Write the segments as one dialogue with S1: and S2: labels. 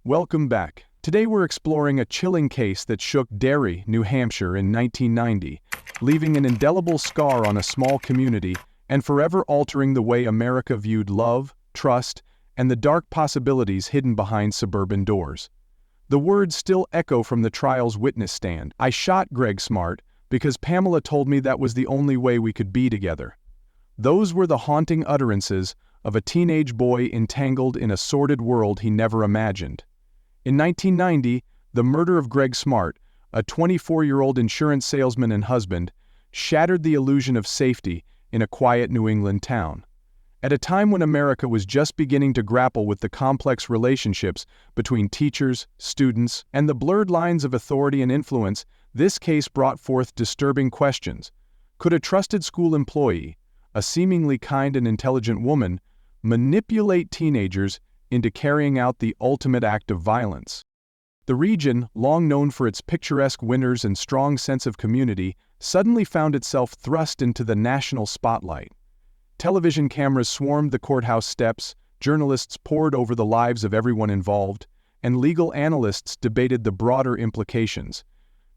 S1: Welcome back. Today we're exploring a chilling case that shook Derry, New Hampshire in 1990, leaving an indelible scar on a small community and forever altering the way America viewed love, trust, and the dark possibilities hidden behind suburban doors. The words still echo from the trial's witness stand. "I shot Greg Smart because Pamela told me that was the only way we could be together." Those were the haunting utterances of a teenage boy entangled in a sordid world he never imagined. In 1990, the murder of Greg Smart, a 24-year-old insurance salesman and husband, shattered the illusion of safety in a quiet New England town. At a time when America was just beginning to grapple with the complex relationships between teachers, students, and the blurred lines of authority and influence, this case brought forth disturbing questions. Could a trusted school employee, a seemingly kind and intelligent woman, manipulate teenagers into carrying out the ultimate act of violence? The region, long known for its picturesque winters and strong sense of community, suddenly found itself thrust into the national spotlight. Television cameras swarmed the courthouse steps, journalists pored over the lives of everyone involved, and legal analysts debated the broader implications.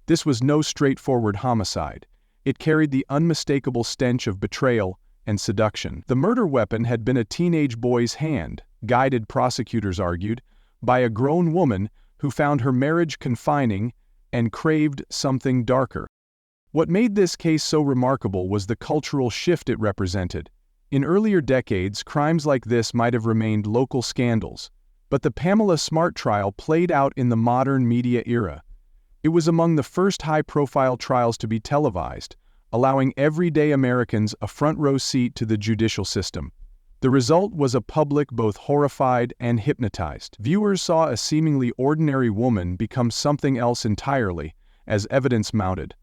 S1: This was no straightforward homicide. It carried the unmistakable stench of betrayal and seduction. The murder weapon had been a teenage boy's hand, guided, prosecutors argued, by a grown woman who found her marriage confining and craved something darker. What made this case so remarkable was the cultural shift it represented. In earlier decades, crimes like this might have remained local scandals, but the Pamela Smart trial played out in the modern media era. It was among the first high-profile trials to be televised, allowing everyday Americans a front-row seat to the judicial system. The result was a public both horrified and hypnotized. Viewers saw a seemingly ordinary woman become something else entirely, as evidence mounted.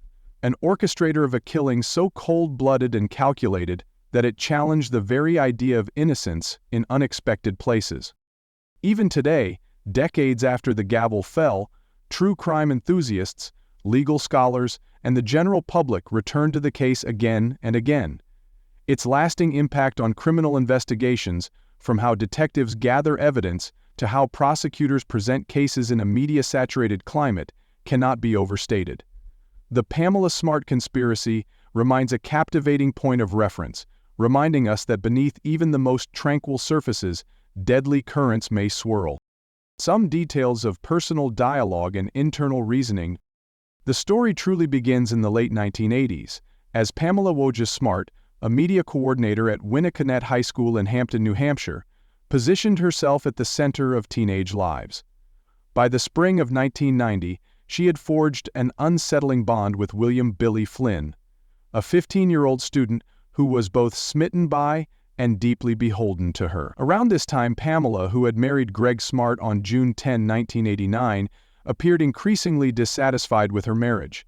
S1: An orchestrator of a killing so cold-blooded and calculated that it challenged the very idea of innocence in unexpected places. Even today, decades after the gavel fell, true crime enthusiasts, legal scholars, and the general public return to the case again and again. Its lasting impact on criminal investigations, from how detectives gather evidence to how prosecutors present cases in a media-saturated climate, cannot be overstated. The Pamela Smart conspiracy remains a captivating point of reference, reminding us that beneath even the most tranquil surfaces, deadly currents may swirl. Some details of personal dialogue and internal reasoning. The story truly begins in the late 1980s, as Pamela Smart, a media coordinator at Winnicott High School in Hampton, New Hampshire, positioned herself at the center of teenage lives. By the spring of 1990, she had forged an unsettling bond with William "Billy" Flynn, a 15-year-old student who was both smitten by and deeply beholden to her. Around this time, Pamela, who had married Greg Smart on June 10, 1989, appeared increasingly dissatisfied with her marriage.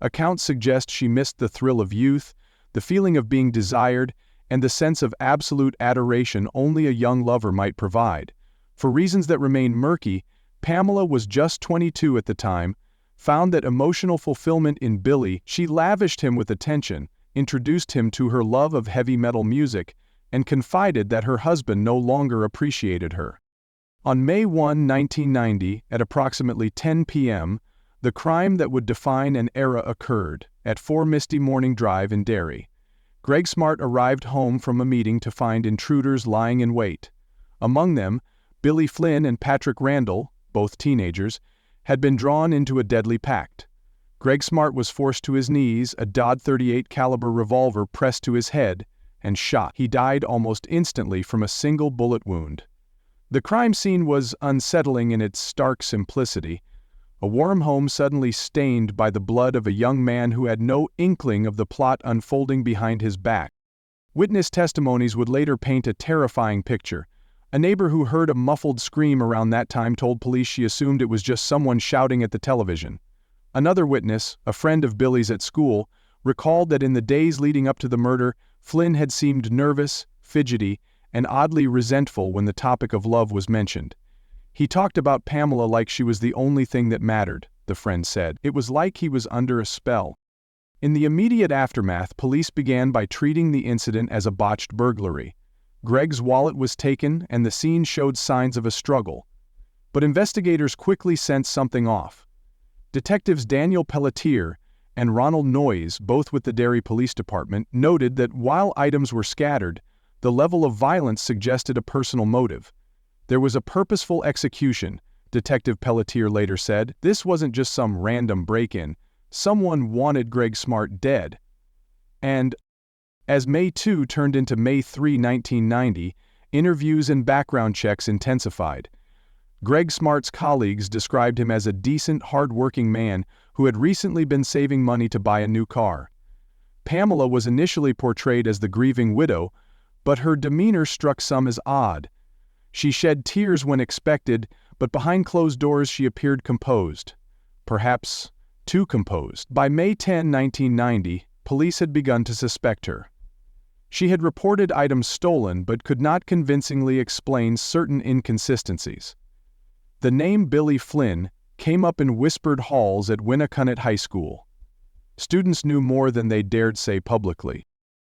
S1: Accounts suggest she missed the thrill of youth, the feeling of being desired, and the sense of absolute adoration only a young lover might provide. For reasons that remain murky, Pamela was just 22 at the time, found that emotional fulfillment in Billy. She lavished him with attention, introduced him to her love of heavy metal music, and confided that her husband no longer appreciated her. On May 1, 1990, at approximately 10 p.m., the crime that would define an era occurred. At 4 Misty Morning Drive in Derry, Greg Smart arrived home from a meeting to find intruders lying in wait. Among them, Billy Flynn and Patrick Randall, both teenagers, had been drawn into a deadly pact. Greg Smart was forced to his knees, a .38 caliber revolver pressed to his head, and shot. He died almost instantly from a single bullet wound. The crime scene was unsettling in its stark simplicity. A warm home suddenly stained by the blood of a young man who had no inkling of the plot unfolding behind his back. Witness testimonies would later paint a terrifying picture. A neighbor who heard a muffled scream around that time told police she assumed it was just someone shouting at the television. Another witness, a friend of Billy's at school, recalled that in the days leading up to the murder, Flynn had seemed nervous, fidgety, and oddly resentful when the topic of love was mentioned. He talked about Pamela like she was the only thing that mattered, the friend said. It was like he was under a spell. In the immediate aftermath, police began by treating the incident as a botched burglary. Greg's wallet was taken, and the scene showed signs of a struggle. But investigators quickly sensed something off. Detectives Daniel Pelletier and Ronald Noyes, both with the Derry Police Department, noted that while items were scattered, the level of violence suggested a personal motive. There was a purposeful execution, Detective Pelletier later said. This wasn't just some random break-in. Someone wanted Greg Smart dead. And as May 2 turned into May 3, 1990, interviews and background checks intensified. Greg Smart's colleagues described him as a decent, hard-working man who had recently been saving money to buy a new car. Pamela was initially portrayed as the grieving widow, but her demeanor struck some as odd. She shed tears when expected, but behind closed doors she appeared composed. Perhaps too composed. By May 10, 1990, police had begun to suspect her. She had reported items stolen but could not convincingly explain certain inconsistencies. The name Billy Flynn came up in whispered halls at Winnacunnet High School. Students knew more than they dared say publicly.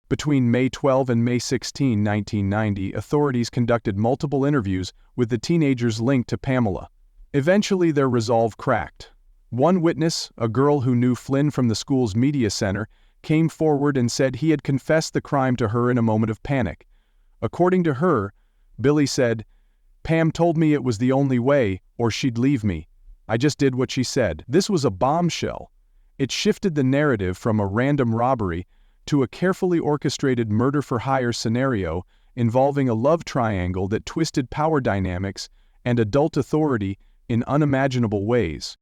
S1: Between May 12 and May 16, 1990, authorities conducted multiple interviews with the teenagers linked to Pamela. Eventually their resolve cracked. One witness, a girl who knew Flynn from the school's media center, came forward and said he had confessed the crime to her in a moment of panic. According to her, Billy said, "Pam told me it was the only way, or she'd leave me. I just did what she said." This was a bombshell. It shifted the narrative from a random robbery to a carefully orchestrated murder-for-hire scenario involving a love triangle that twisted power dynamics and adult authority in unimaginable ways.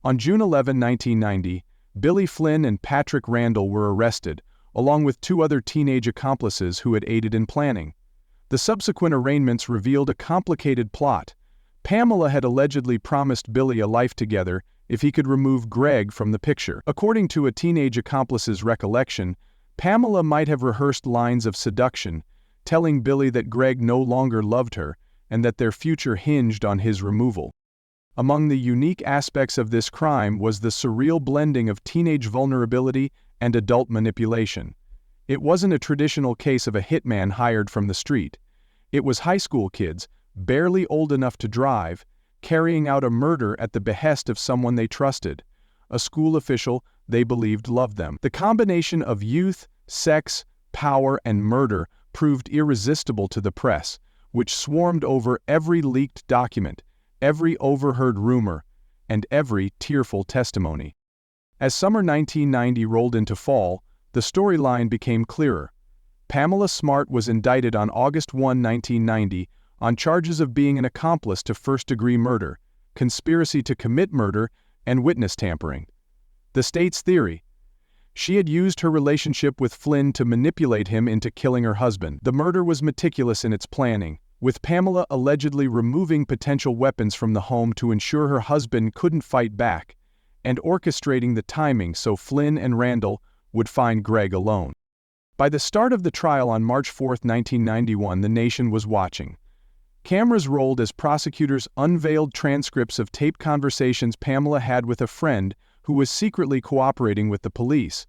S1: On June 11, 1990, Billy Flynn and Patrick Randall were arrested, along with two other teenage accomplices who had aided in planning. The subsequent arraignments revealed a complicated plot. Pamela had allegedly promised Billy a life together if he could remove Greg from the picture. According to a teenage accomplice's recollection, Pamela might have rehearsed lines of seduction, telling Billy that Greg no longer loved her and that their future hinged on his removal. Among the unique aspects of this crime was the surreal blending of teenage vulnerability and adult manipulation. It wasn't a traditional case of a hitman hired from the street. It was high school kids, barely old enough to drive, carrying out a murder at the behest of someone they trusted, a school official they believed loved them. The combination of youth, sex, power, and murder proved irresistible to the press, which swarmed over every leaked document, every overheard rumor, and every tearful testimony. As summer 1990 rolled into fall, the storyline became clearer. Pamela Smart was indicted on August 1, 1990, on charges of being an accomplice to first-degree murder, conspiracy to commit murder, and witness tampering. The state's theory: she had used her relationship with Flynn to manipulate him into killing her husband. The murder was meticulous in its planning, with Pamela allegedly removing potential weapons from the home to ensure her husband couldn't fight back, and orchestrating the timing so Flynn and Randall would find Greg alone. By the start of the trial on March 4, 1991, the nation was watching. Cameras rolled as prosecutors unveiled transcripts of taped conversations Pamela had with a friend who was secretly cooperating with the police.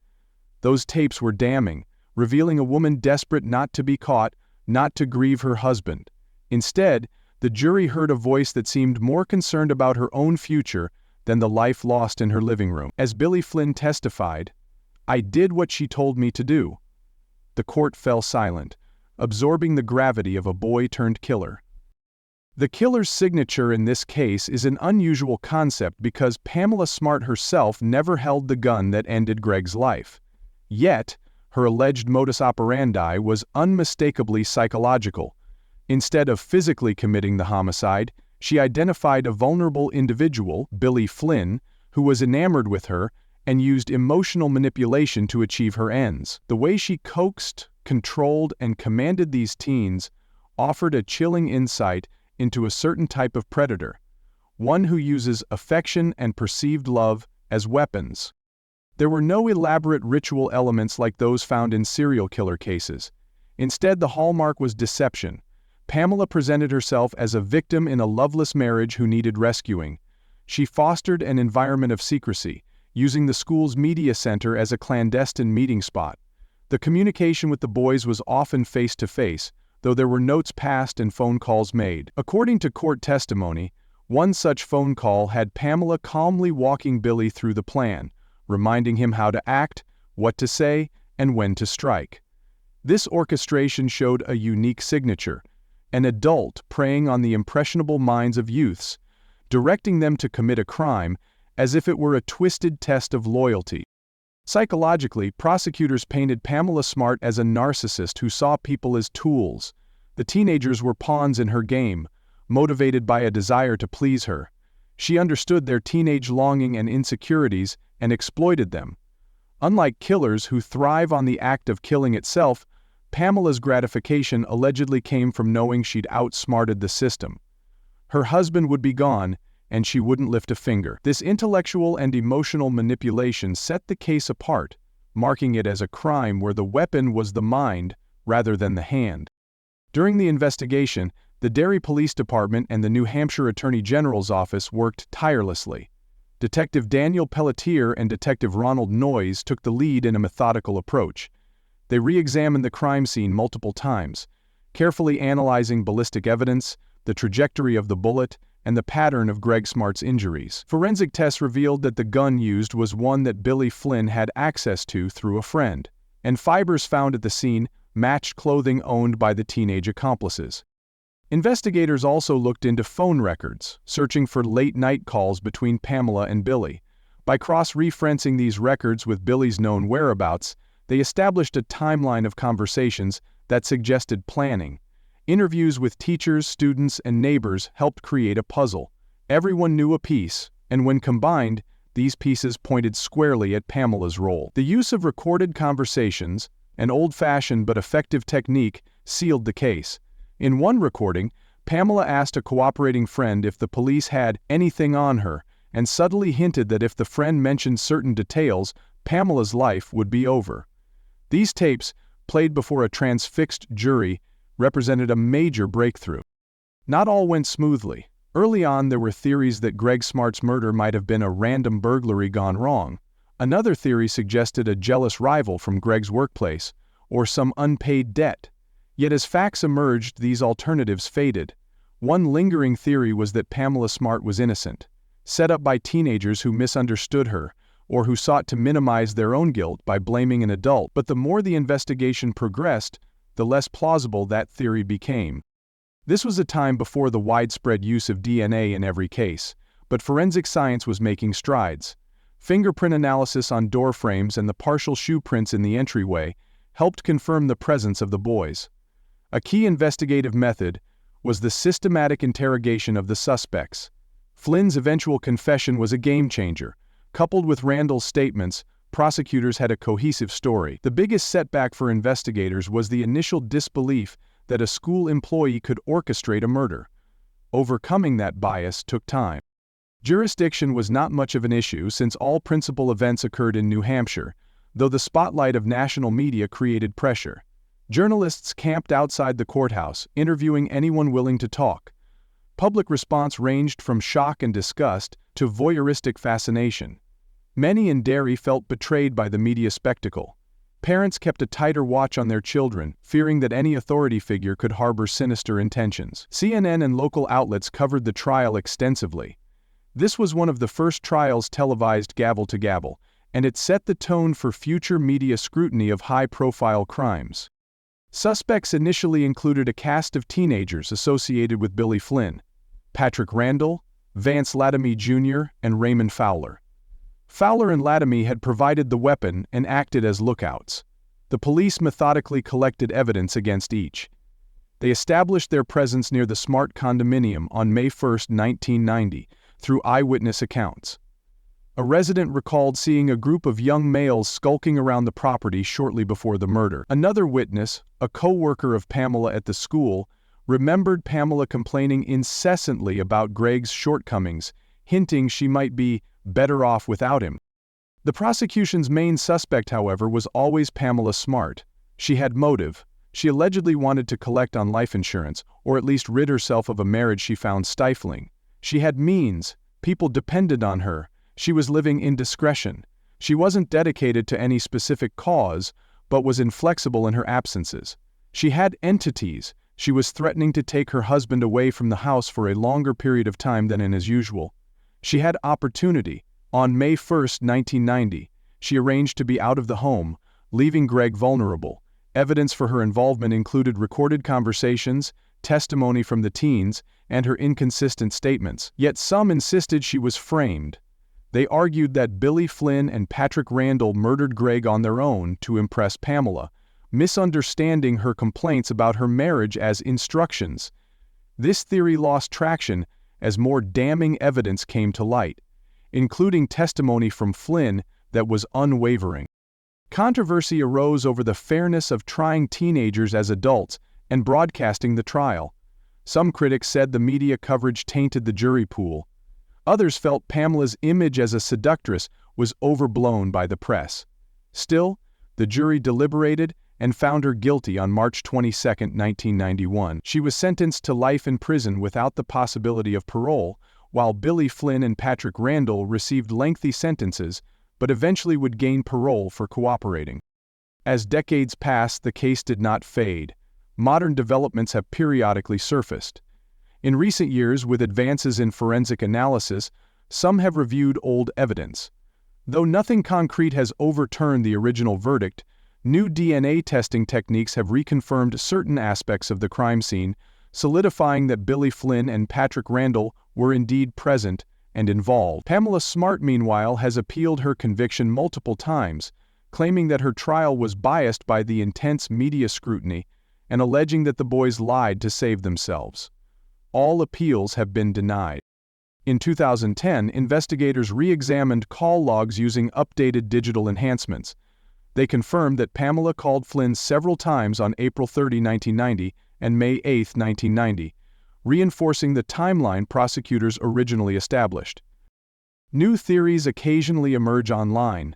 S1: Those tapes were damning, revealing a woman desperate not to be caught, not to grieve her husband. Instead, the jury heard a voice that seemed more concerned about her own future than the life lost in her living room. As Billy Flynn testified, "I did what she told me to do." The court fell silent, absorbing the gravity of a boy-turned-killer. The killer's signature in this case is an unusual concept because Pamela Smart herself never held the gun that ended Greg's life. Yet, her alleged modus operandi was unmistakably psychological. Instead of physically committing the homicide, she identified a vulnerable individual, Billy Flynn, who was enamored with her and used emotional manipulation to achieve her ends. The way she coaxed, controlled, and commanded these teens offered a chilling insight into a certain type of predator, one who uses affection and perceived love as weapons. There were no elaborate ritual elements like those found in serial killer cases. Instead, the hallmark was deception. Pamela presented herself as a victim in a loveless marriage who needed rescuing. She fostered an environment of secrecy, using the school's media center as a clandestine meeting spot. The communication with the boys was often face-to-face, though there were notes passed and phone calls made. According to court testimony, One such phone call had Pamela calmly walking Billy through the plan, reminding him how to act, what to say, and when to strike. This orchestration showed a unique signature, an adult preying on the impressionable minds of youths, directing them to commit a crime as if it were a twisted test of loyalty. Psychologically, prosecutors painted Pamela Smart as a narcissist who saw people as tools. The teenagers were pawns in her game, motivated by a desire to please her. She understood their teenage longing and insecurities and exploited them. Unlike killers who thrive on the act of killing itself, Pamela's gratification allegedly came from knowing she'd outsmarted the system. Her husband would be gone, and she wouldn't lift a finger. This intellectual and emotional manipulation set the case apart, marking it as a crime where the weapon was the mind rather than the hand. During the investigation, the Derry Police Department and the New Hampshire Attorney General's office worked tirelessly. Detective Daniel Pelletier and Detective Ronald Noyes took the lead in a methodical approach. They re-examined the crime scene multiple times, carefully analyzing ballistic evidence, the trajectory of the bullet, and the pattern of Greg Smart's injuries. Forensic tests revealed that the gun used was one that Billy Flynn had access to through a friend, and fibers found at the scene matched clothing owned by the teenage accomplices. Investigators also looked into phone records, searching for late-night calls between Pamela and Billy. By cross-referencing these records with Billy's known whereabouts, they established a timeline of conversations that suggested planning. Interviews with teachers, students, and neighbors helped create a puzzle. Everyone knew a piece, and when combined, these pieces pointed squarely at Pamela's role. The use of recorded conversations, an old-fashioned but effective technique, sealed the case. In one recording, Pamela asked a cooperating friend if the police had anything on her, and subtly hinted that if the friend mentioned certain details, Pamela's life would be over. These tapes, played before a transfixed jury, represented a major breakthrough. Not all went smoothly. Early on, there were theories that Greg Smart's murder might have been a random burglary gone wrong. Another theory suggested a jealous rival from Greg's workplace, or some unpaid debt. Yet as facts emerged, these alternatives faded. One lingering theory was that Pamela Smart was innocent, set up by teenagers who misunderstood her, or who sought to minimize their own guilt by blaming an adult. But the more the investigation progressed, the less plausible that theory became. This was a time before the widespread use of DNA in every case, but forensic science was making strides. Fingerprint analysis on door frames and the partial shoe prints in the entryway helped confirm the presence of the boys. A key investigative method was the systematic interrogation of the suspects. Flynn's eventual confession was a game-changer. Coupled with Randall's statements, prosecutors had a cohesive story. The biggest setback for investigators was the initial disbelief that a school employee could orchestrate a murder. Overcoming that bias took time. Jurisdiction was not much of an issue since all principal events occurred in New Hampshire, though the spotlight of national media created pressure. Journalists camped outside the courthouse, interviewing anyone willing to talk. Public response ranged from shock and disgust to voyeuristic fascination. Many in Derry felt betrayed by the media spectacle. Parents kept a tighter watch on their children, fearing that any authority figure could harbor sinister intentions. CNN and local outlets covered the trial extensively. This was one of the first trials televised gavel to gavel, and it set the tone for future media scrutiny of high-profile crimes. Suspects initially included a cast of teenagers associated with Billy Flynn: Patrick Randall, Vance Latomy Jr., and Raymond Fowler. Fowler and Latomy had provided the weapon and acted as lookouts. The police methodically collected evidence against each. They established their presence near the Smart condominium on May 1, 1990, through eyewitness accounts. A resident recalled seeing a group of young males skulking around the property shortly before the murder. Another witness, a co-worker of Pamela at the school, remembered Pamela complaining incessantly about Greg's shortcomings, hinting she might be better off without him. The prosecution's main suspect, however, was always Pamela Smart. She had motive. She allegedly wanted to collect on life insurance, or at least rid herself of a marriage she found stifling. She had means. People depended on her. She was living in discretion. She wasn't dedicated to any specific cause, but was inflexible in her absences. She had entities. She was threatening to take her husband away from the house for a longer period of time than is usual. She had opportunity. On May 1, 1990, she arranged to be out of the home, leaving Greg vulnerable. Evidence for her involvement included recorded conversations, testimony from the teens, and her inconsistent statements. Yet some insisted she was framed. They argued that Billy Flynn and Patrick Randall murdered Greg on their own to impress Pamela, misunderstanding her complaints about her marriage as instructions. This theory lost traction as more damning evidence came to light, including testimony from Flynn that was unwavering. Controversy arose over the fairness of trying teenagers as adults and broadcasting the trial. Some critics said the media coverage tainted the jury pool. Others felt Pamela's image as a seductress was overblown by the press. Still, the jury deliberated and found her guilty on March 22, 1991. She was sentenced to life in prison without the possibility of parole, while Billy Flynn and Patrick Randall received lengthy sentences, but eventually would gain parole for cooperating. As decades passed, the case did not fade. Modern developments have periodically surfaced. In recent years, with advances in forensic analysis, some have reviewed old evidence. Though nothing concrete has overturned the original verdict, new DNA testing techniques have reconfirmed certain aspects of the crime scene, solidifying that Billy Flynn and Patrick Randall were indeed present and involved. Pamela Smart, meanwhile, has appealed her conviction multiple times, claiming that her trial was biased by the intense media scrutiny and alleging that the boys lied to save themselves. All appeals have been denied. In 2010, investigators re-examined call logs using updated digital enhancements. They confirmed that Pamela called Flynn several times on April 30, 1990 and May 8, 1990, reinforcing the timeline prosecutors originally established. New theories occasionally emerge online.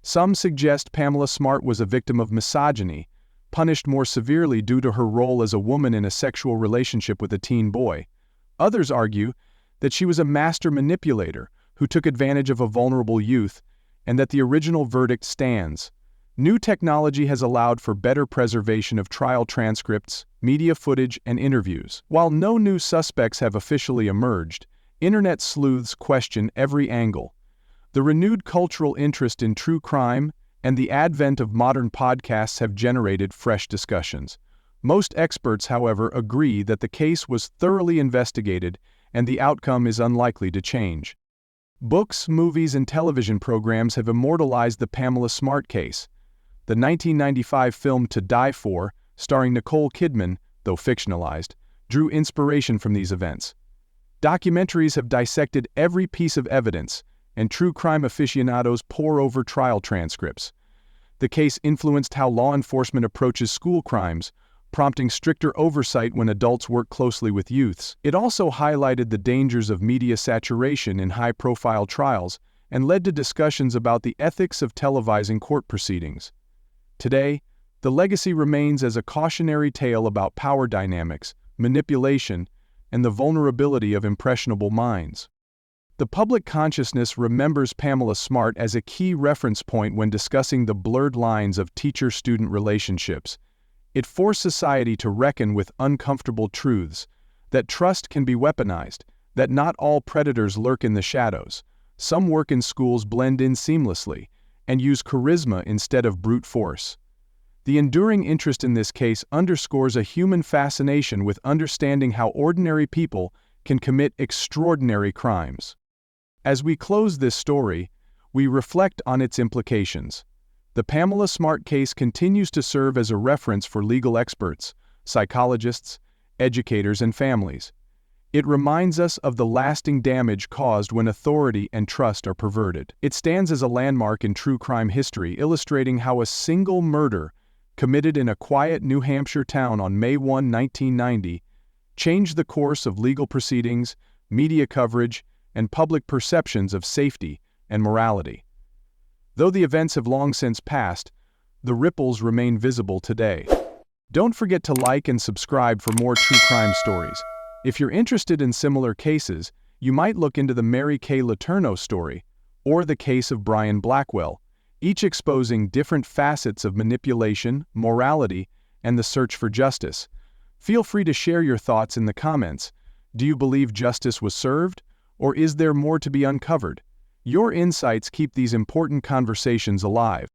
S1: Some suggest Pamela Smart was a victim of misogyny, punished more severely due to her role as a woman in a sexual relationship with a teen boy. Others argue that she was a master manipulator who took advantage of a vulnerable youth, and that the original verdict stands. New technology has allowed for better preservation of trial transcripts, media footage, and interviews. While no new suspects have officially emerged, internet sleuths question every angle. The renewed cultural interest in true crime and the advent of modern podcasts have generated fresh discussions. Most experts, however, agree that the case was thoroughly investigated and the outcome is unlikely to change. Books, movies, and television programs have immortalized the Pamela Smart case. The 1995 film To Die For, starring Nicole Kidman, though fictionalized, drew inspiration from these events. Documentaries have dissected every piece of evidence, and true crime aficionados pore over trial transcripts. The case influenced how law enforcement approaches school crimes, prompting stricter oversight when adults work closely with youths. It also highlighted the dangers of media saturation in high-profile trials and led to discussions about the ethics of televising court proceedings. Today, the legacy remains as a cautionary tale about power dynamics, manipulation, and the vulnerability of impressionable minds. The public consciousness remembers Pamela Smart as a key reference point when discussing the blurred lines of teacher-student relationships. It forced society to reckon with uncomfortable truths, that trust can be weaponized, that not all predators lurk in the shadows, some work in schools blend in seamlessly, and use charisma instead of brute force. The enduring interest in this case underscores a human fascination with understanding how ordinary people can commit extraordinary crimes. As we close this story, we reflect on its implications. The Pamela Smart case continues to serve as a reference for legal experts, psychologists, educators, and families. It reminds us of the lasting damage caused when authority and trust are perverted. It stands as a landmark in true crime history, illustrating how a single murder, committed in a quiet New Hampshire town on May 1, 1990, changed the course of legal proceedings, media coverage, and public perceptions of safety and morality. Though the events have long since passed, the ripples remain visible today. Don't forget to like and subscribe for more true crime stories. If you're interested in similar cases, you might look into the Mary Kay Letourneau story, or the case of Brian Blackwell, each exposing different facets of manipulation, morality, and the search for justice. Feel free to share your thoughts in the comments. Do you believe justice was served, or is there more to be uncovered? Your insights keep these important conversations alive.